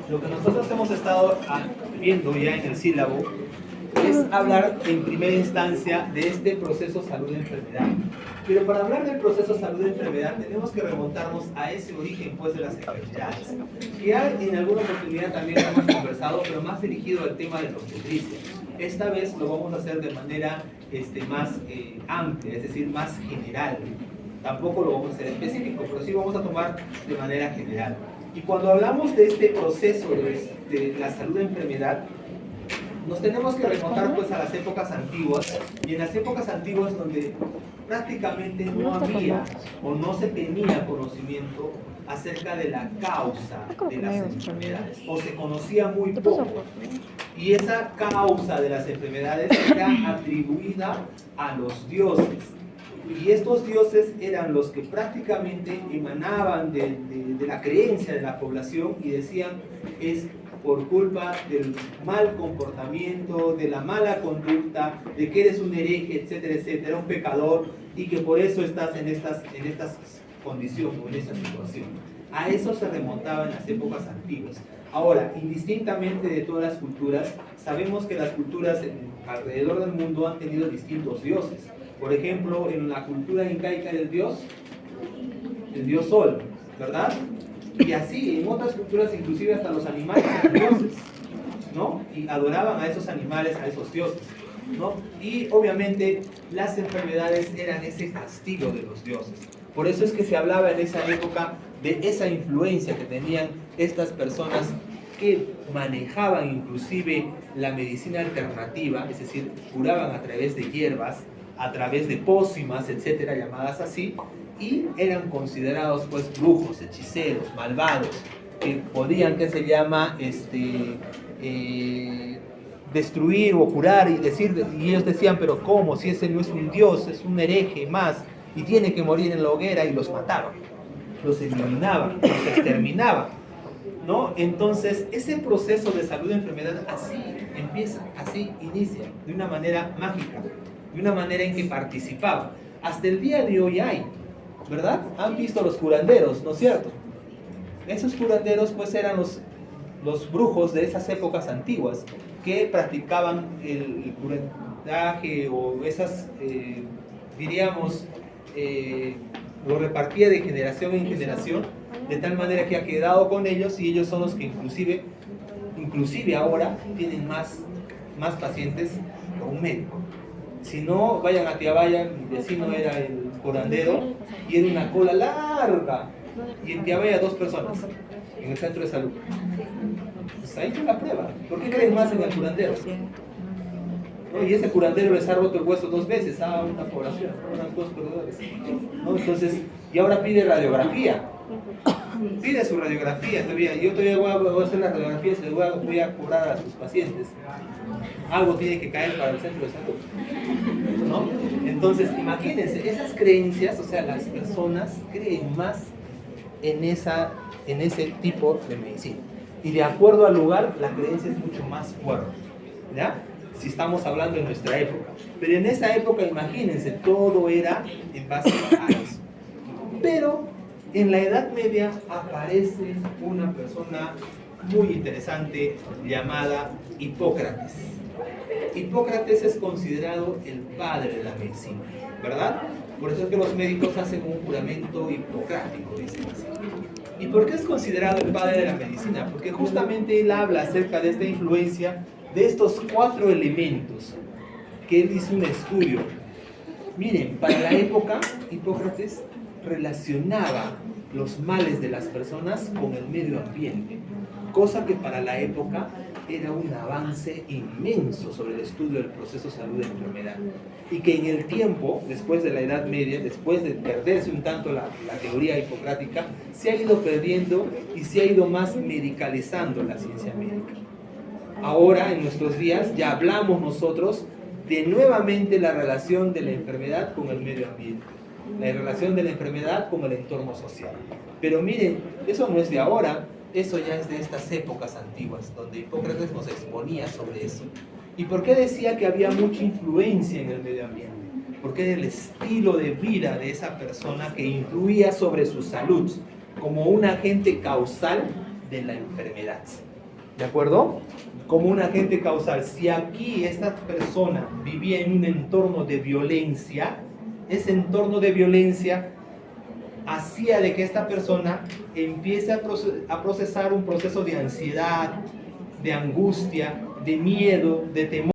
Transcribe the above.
Lo que nosotros hemos estado viendo ya en el sílabo es hablar en primera instancia de este proceso salud-enfermedad. Pero para hablar del proceso salud-enfermedad tenemos que remontarnos a ese origen pues, de las enfermedades. Ya en alguna oportunidad también hemos conversado, pero más dirigido al tema de la obstetricia. Esta vez lo vamos a hacer de manera más amplia, es decir, más general. Tampoco lo vamos a hacer específico, pero sí vamos a tomar de manera general. Y cuando hablamos de este proceso de la salud-enfermedad, nos tenemos que remontar pues a las épocas antiguas, y en las épocas antiguas donde prácticamente no había o no se tenía conocimiento acerca de la causa de las enfermedades, o se conocía muy poco, y esa causa de las enfermedades era atribuida a los dioses, y estos dioses eran los que prácticamente emanaban de la creencia de la población y decían es por culpa del mal comportamiento, de la mala conducta, de que eres un hereje, etcétera, etcétera, un pecador, y que por eso estás en estas condiciones o en esta situación. A eso se remontaba en las épocas antiguas. Ahora, indistintamente de todas las culturas, sabemos que las culturas alrededor del mundo han tenido distintos dioses. Por ejemplo, en la cultura incaica el dios Sol, ¿verdad? Y así, en otras culturas, inclusive hasta los animales eran dioses, ¿no? Y adoraban a esos animales, a esos dioses, ¿no? Y obviamente las enfermedades eran ese castigo de los dioses. Por eso es que se hablaba en esa época de esa influencia que tenían estas personas que manejaban inclusive la medicina alternativa, es decir, curaban a través de hierbas, a través de pócimas, etcétera, llamadas así, y eran considerados pues brujos, hechiceros, malvados, que podían, que se llama, destruir o curar y decir, y ellos decían, pero ¿cómo? Si ese no es un dios, es un hereje más, y tiene que morir en la hoguera, y los mataban, los eliminaban, los exterminaban, ¿no? Entonces, ese proceso de salud-enfermedad así empieza, así inicia, de una manera mágica, de una manera en que participaba. Hasta el día de hoy hay, ¿verdad? Han visto los curanderos, ¿no es cierto? Esos curanderos pues eran los brujos de esas épocas antiguas que practicaban el curandaje o esas, diríamos, lo repartía de generación en generación, de tal manera que ha quedado con ellos y ellos son los que inclusive ahora tienen más pacientes que un médico. Si no, vayan a Tiabaya, mi vecino era el curandero y era una cola larga, y en Tiabaya 2 personas en el centro de salud. Pues ahí fue la prueba. ¿Por qué creen más en el curandero? ¿No? Y ese curandero les ha roto el hueso 2 veces a una población, unos 2 corredores, ¿no? Entonces, y ahora pide radiografía. Pide su radiografía todavía. Yo todavía voy a hacer las radiografías y les voy a cobrar a sus pacientes. Algo tiene que caer para el centro de salud, ¿no? Entonces, imagínense, esas creencias, o sea, las personas creen más en ese tipo de medicina. Y de acuerdo al lugar, la creencia es mucho más fuerte, ¿ya? Si estamos hablando de nuestra época. Pero en esa época, imagínense, todo era en base a eso. Pero en la Edad Media aparece una persona muy interesante llamada Hipócrates. Hipócrates es considerado el padre de la medicina, ¿verdad? Por eso es que los médicos hacen un juramento hipocrático, dicen así. ¿Y por qué es considerado el padre de la medicina? Porque justamente él habla acerca de esta influencia de estos 4 elementos que él hizo un estudio. Miren, para la época, Hipócrates relacionaba los males de las personas con el medio ambiente, cosa que para la época era un avance inmenso sobre el estudio del proceso salud-enfermedad, y que en el tiempo, después de la Edad Media, después de perderse un tanto la teoría hipocrática, se ha ido perdiendo y se ha ido más medicalizando la ciencia médica. Ahora, en nuestros días, ya hablamos nosotros de nuevamente la relación de la enfermedad con el medio ambiente, la relación de la enfermedad con el entorno social. Pero miren, eso no es de ahora, eso ya es de estas épocas antiguas, donde Hipócrates nos exponía sobre eso. ¿Y por qué decía que había mucha influencia en el medio ambiente? Porque era el estilo de vida de esa persona que influía sobre su salud. como un agente causal de la enfermedad. ¿De acuerdo? Como un agente causal. Si aquí esta persona vivía en un entorno de violencia, ese entorno de violencia hacía de que esta persona empiece a procesar un proceso de ansiedad, de angustia, de miedo, de temor.